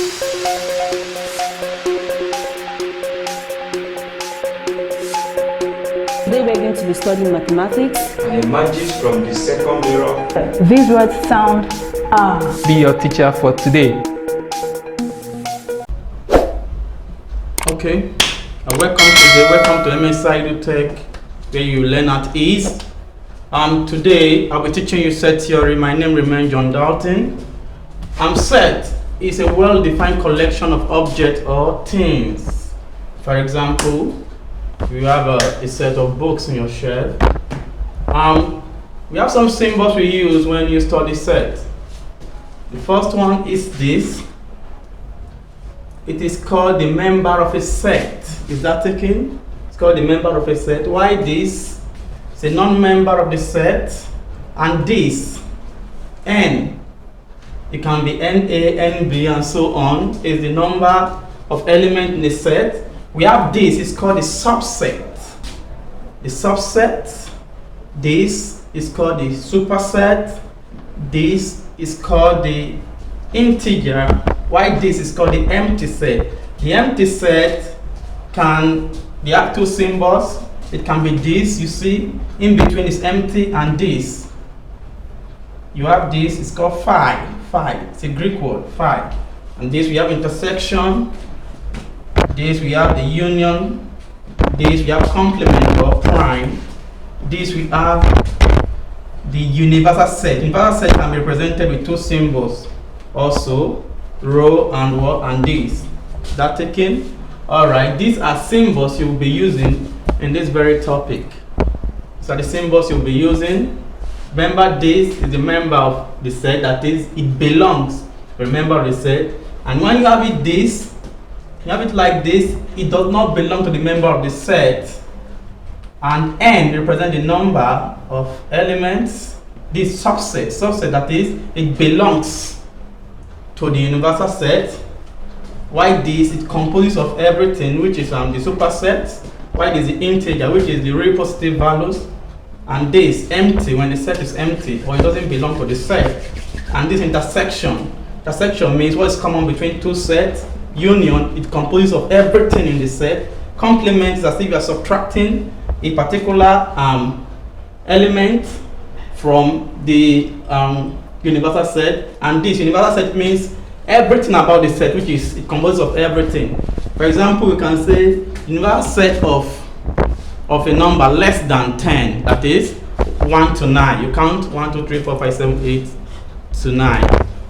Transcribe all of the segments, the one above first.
Today we're going to be studying mathematics. And emerges from the second mirror. These words sound Be your teacher for today. Okay, welcome to MSI Tech, where you learn at ease. Today I'll be teaching you set theory. My name remains John Dalton. Set is a well-defined collection of objects or things. For example, you have a set of books in your shelf. We have some symbols we use when you study set. The first one is this. It is called the member of a set. Is that taken? It's called the member of a set. Why this? It's a non-member of the set. And this, N, it can be NA, NB, and so on, is the number of elements in the set. We have this, it's called the subset. The subset. This is called the superset. This is called the integer. Why this is called the empty set? The empty set they have two symbols. It can be this, you see, in between is empty, and this. You have this, it's called phi. It's a Greek word, phi. And this we have intersection. This we have the union. This we have complement or prime. This we have the universal set. Universal set can be represented with two symbols also, row and what, and this. Is that taken? Alright, these are symbols you'll be using in this very topic. So the symbols you'll be using. Remember, this is the member of the set, that is, it belongs. Remember the set. And when you have it this, you have it like this, it does not belong to the member of the set. And N represents the number of elements. This subset that is, it belongs to the universal set. Why this? It composes of everything, which is the superset. Why this? The integer, which is the real positive values. And this empty, when the set is empty or it doesn't belong to the set. And this intersection means what is common between two sets. Union, it composes of everything in the set. Complement is as if you are subtracting a particular element from the universal set. And this universal set means everything about the set, which is it composes of everything. For example, we can say universal set of a number less than 10, that is 1 to 9. You count 1, 2, 3, 4, 5, 7, 8 to 9.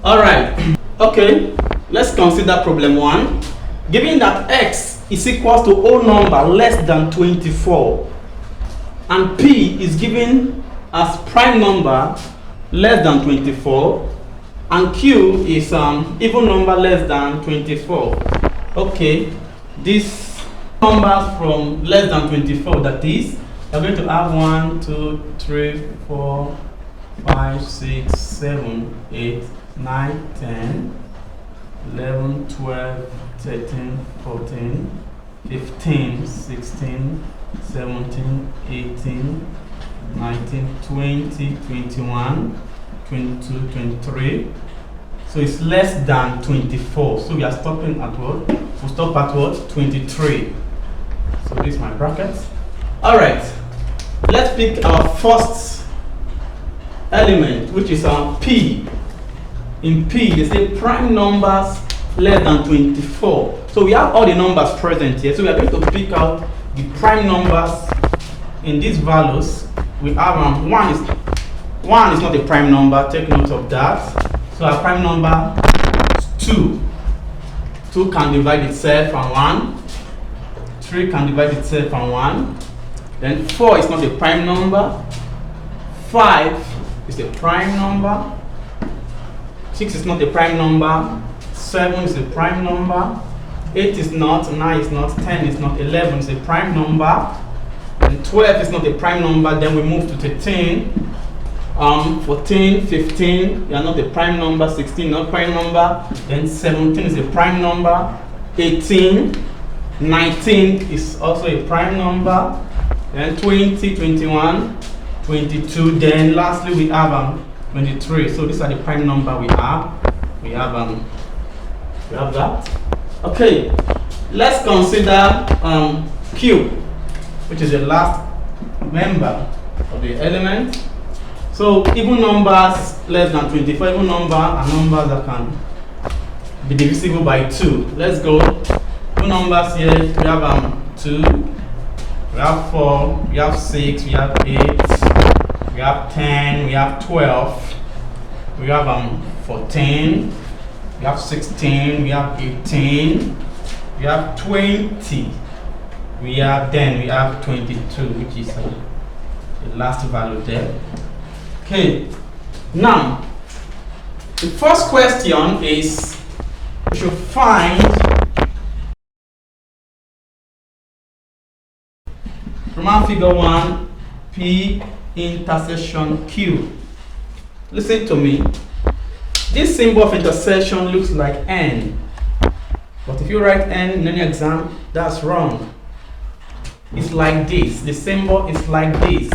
Alright, okay, let's consider problem 1. Given that x is equal to whole number less than 24, and p is given as prime number less than 24, and q is even number less than 24. Okay, these numbers from less than 24, that is, we're going to have 1, 2, 3, 4, 5, 6, 7, 8, 9, 10, 11, 12, 13, 14, 15, 16, 17, 18, 19, 20, 21, 22, 23. So it's less than 24. So we are stopping at what? We'll stop at what? 23. So this is my bracket. Alright. Let's pick our first element, which is P. In P, they say prime numbers less than 24. So we have all the numbers present here. So we are going to pick out the prime numbers in these values. We have 1 is not a prime number. Take note of that. So our prime number is 2. 2 can divide itself and 1. 3 can divide itself and 1. Then 4 is not a prime number. 5 is a prime number. 6 is not a prime number. 7 is a prime number. 8 is not. 9 is not. 10 is not. 11 is a prime number. And 12 is not a prime number. Then we move to 13. 14, 15, they are not a prime number. 16 not prime number. Then 17 is a prime number. 18, 19 is also a prime number. Then 20, 21, 22. Then lastly we have 23. So these are the prime number we have. We have We have that. Okay, let's consider Q, which is the last member of the element. So even numbers less than 24, even numbers are numbers that can be divisible by 2. Let's go. Two numbers here. We have 2, we have 4, we have 6, we have 8, we have 10, we have 12, we have 14, we have 16, we have 18, we have 20, we have 22, which is the last value there. Okay, now the first question is we should find Roman figure 1 P intersection Q. Listen to me. This symbol of intersection looks like N, but if you write N in any exam, that's wrong. It's like this. The symbol is like this.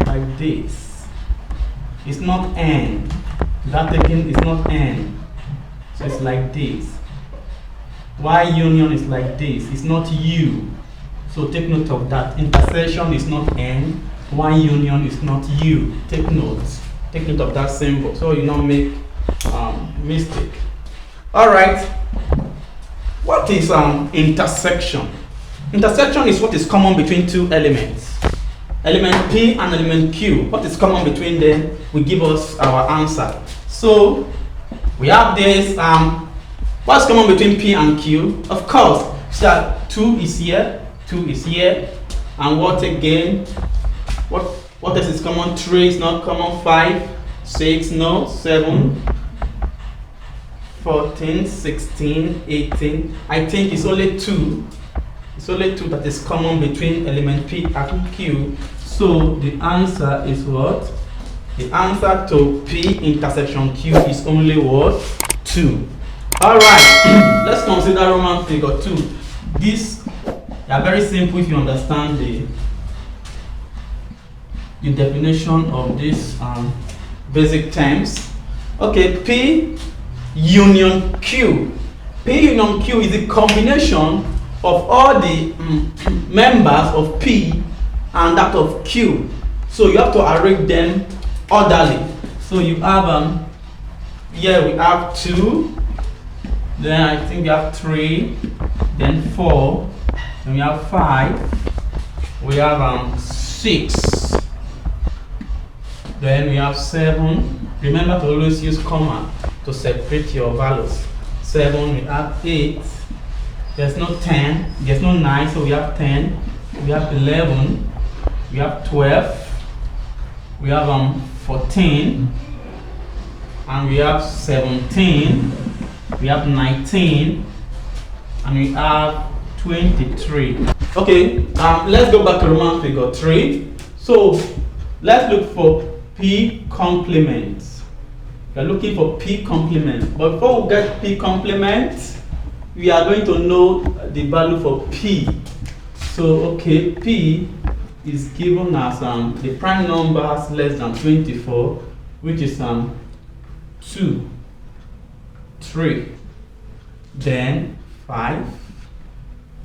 Like this. It's not N. That again is not N. So it's like this. Y union is like this. It's not U. So take note of that. Intersection is not N. Y union is not U. Take note. Take note of that symbol so you don't make mistake. All right. What is intersection? Intersection is what is common between two elements. Element P and element Q. What is common between them will give us our answer. So we have this. What's common between P and Q? Of course, so 2 is here, 2 is here, and what again? What else is common? 3 is not common. 5, 6, no. 7, 14, 16, 18. I think it's only 2. It's only 2 that is common between element P and Q. So the answer is what? The answer to P intersection Q is only what? 2. Alright, let's consider Roman figure 2. These are very simple if you understand the definition of these basic terms. Okay, P union Q. P union Q is a combination of all the members of P and that of Q. So you have to arrange them orderly. So you have here we have 2, then I think we have 3, then 4, then we have 5, we have 6, then we have 7. Remember to always use comma to separate your values. 7, we have 8. There's no 10, there's no 9, so we have 10, we have 11, we have 12, we have 14, and we have 17, we have 19, and we have 23. Okay, let's go back to Roman figure 3. So let's look for P complements. We're looking for P complement, but before we get P complement, we are going to know the value for P. So, okay, P is given as the prime numbers less than 24, which is 2, 3, then 5,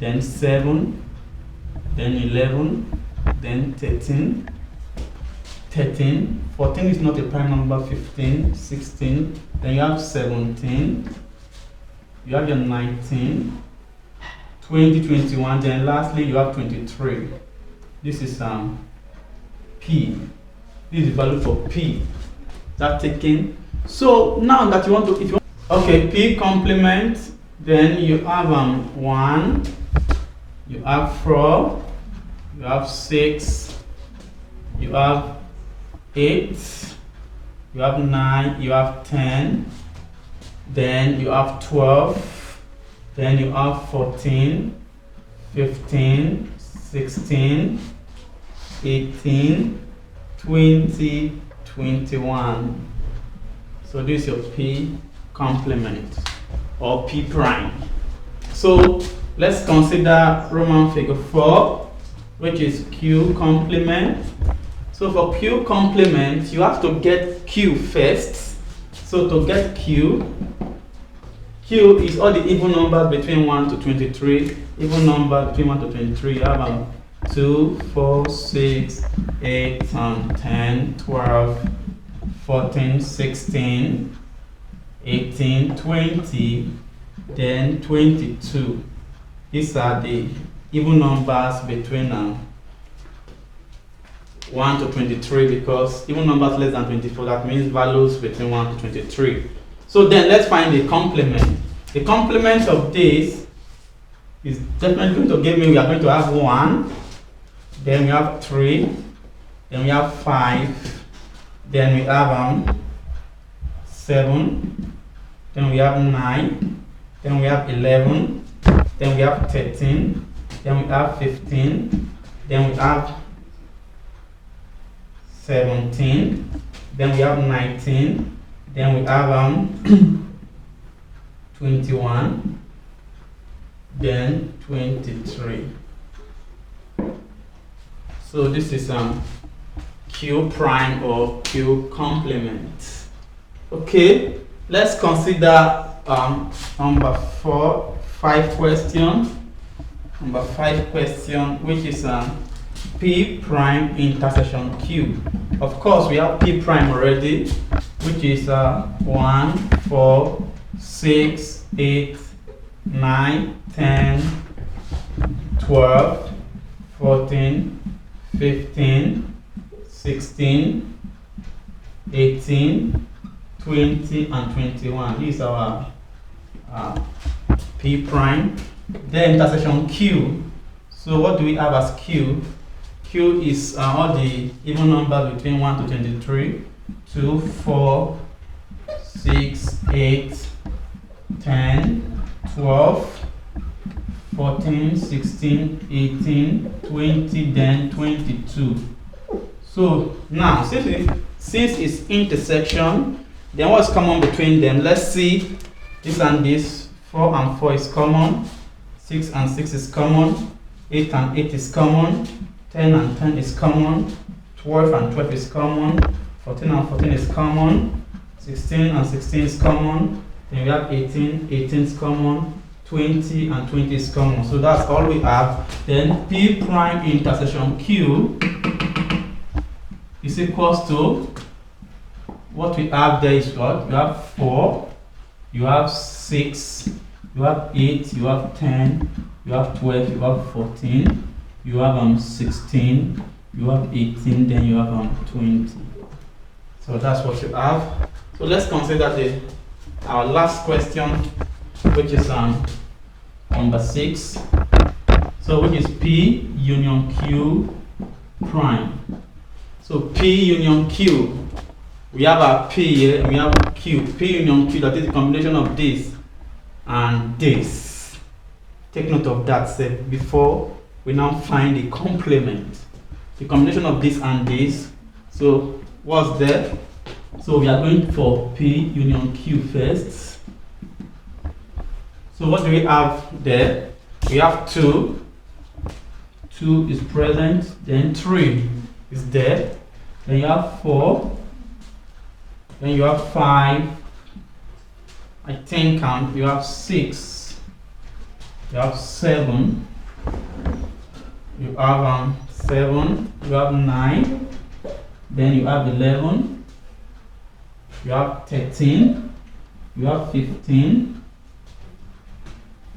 then 7, then 11, then 13, 14 is not a prime number, 15, 16, then you have 17, you have your 19, 20, 21, then lastly you have 23. This is P. This is the value for P. That taken. So now that you want to, if you want, okay, P complement, then you have 1, you have 4, you have 6, you have 8, you have 9, you have 10, then you have 12, then you have 14, 15, 16, 18, 20, 21. So this is your P complement or P prime. So let's consider Roman figure 4, which is Q complement. So for Q complement, you have to get Q first. So to get Q, Q is all the even numbers between 1 to 23. Even number between 1 to 23. You have 2, 4, 6, 8, 10, 12, 14, 16, 18, 20, then 22. These are the even numbers between 1 to 23, because even numbers less than 24, that means values between 1 to 23. So then let's find the complement. The complement of this is definitely going to give me, we are going to have 1, then we have 3, then we have 5, then we have 7, then we have 9, then we have 11, then we have 13, then we have 15, then we have 17, then we have 19, then we have 21, then 23. So this is Q prime or Q complement. Okay, let's consider number 5 question. Number 5 question, which is P prime intersection Q. Of course, we have P prime already, which is 1, 4, 6, 8, 9, 10, 12, 14, 15, 16, 18, 20, and 21. These are our P prime. Then intersection Q. So what do we have as Q? Q is all the even numbers between 1 to 23. 2, 4, 6, 8, 10, 12, 14, 16, 18, 20, then 22. So now, since it's intersection, then what's common between them? Let's see. This and this, 4 and 4 is common, 6 and 6 is common, 8 and 8 is common, 10 and 10 is common, 12 and 12 is common, 14 and 14 is common, 16 and 16 is common, then we have 18, 18 is common, 20 and 20 is common. So that's all we have. Then P prime intersection Q is equals to, what we have there is what? You have 4, you have 6, you have 8, you have 10, you have 12, you have 14, you have 16, you have 18, then you have 20. So that's what you have. So let's consider our last question, which is number 6. So which is P union Q prime. So P union Q, we have our P here and we have Q. P union Q, that is the combination of this and this. Take note of that step before we now find the complement. The combination of this and this. So what's there? So we are going for P union Q first. So what do we have there? We have 2. 2 is present, then 3 is there. Then you have 4. Then you have 5. I think you have 6. You have 7. You have 7. You have 9. Then you have 11. You have 13. You have 15.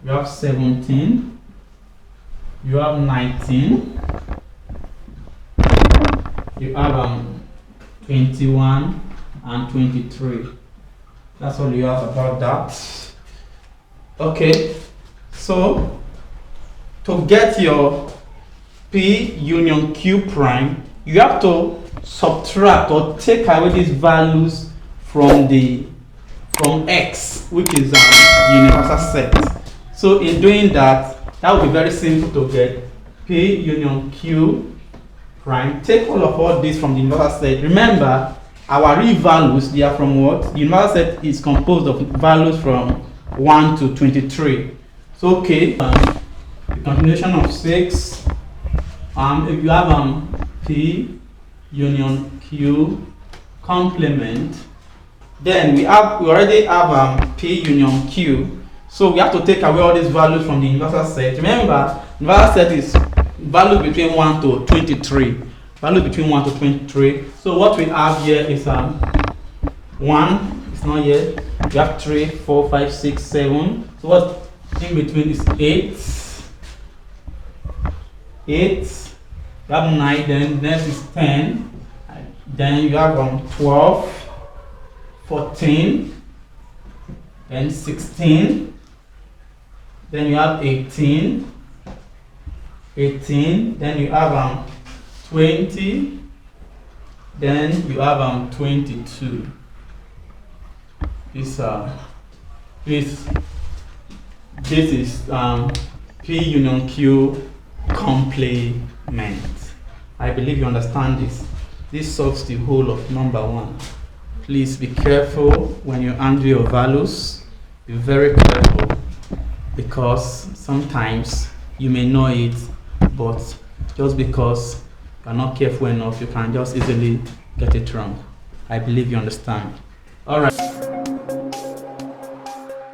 You have 17. You have 19. You have 21 and 23. That's all you have about that. Okay, so to get your P union Q prime, you have to subtract or take away these values from X, which is the universal set. So in doing that, that would be very simple to get P union Q prime. Take all this from the universal set. Remember, our real values, they are from what? The universal set is composed of values from 1 to 23. So okay, the combination of 6. If you have P union Q complement, Then we already have P union Q. So we have to take away all these values from the universal set. Remember, universal set is value between 1 to 23. Value between 1 to 23. So what we have here is 1. It's not here. We have 3, 4, 5, 6, 7. So what in between is 8. 8. You have 9. Then next is 10. Then you have 12, 14, then 16. Then you have 18. 18. Then you have 20. Then you have 22. This is P union Q complement. I believe you understand this. This solves the whole of number 1. Please be careful when you handle your values. Be very careful, because sometimes you may know it, but just because you are not careful enough, you can just easily get it wrong. I believe you understand. All right.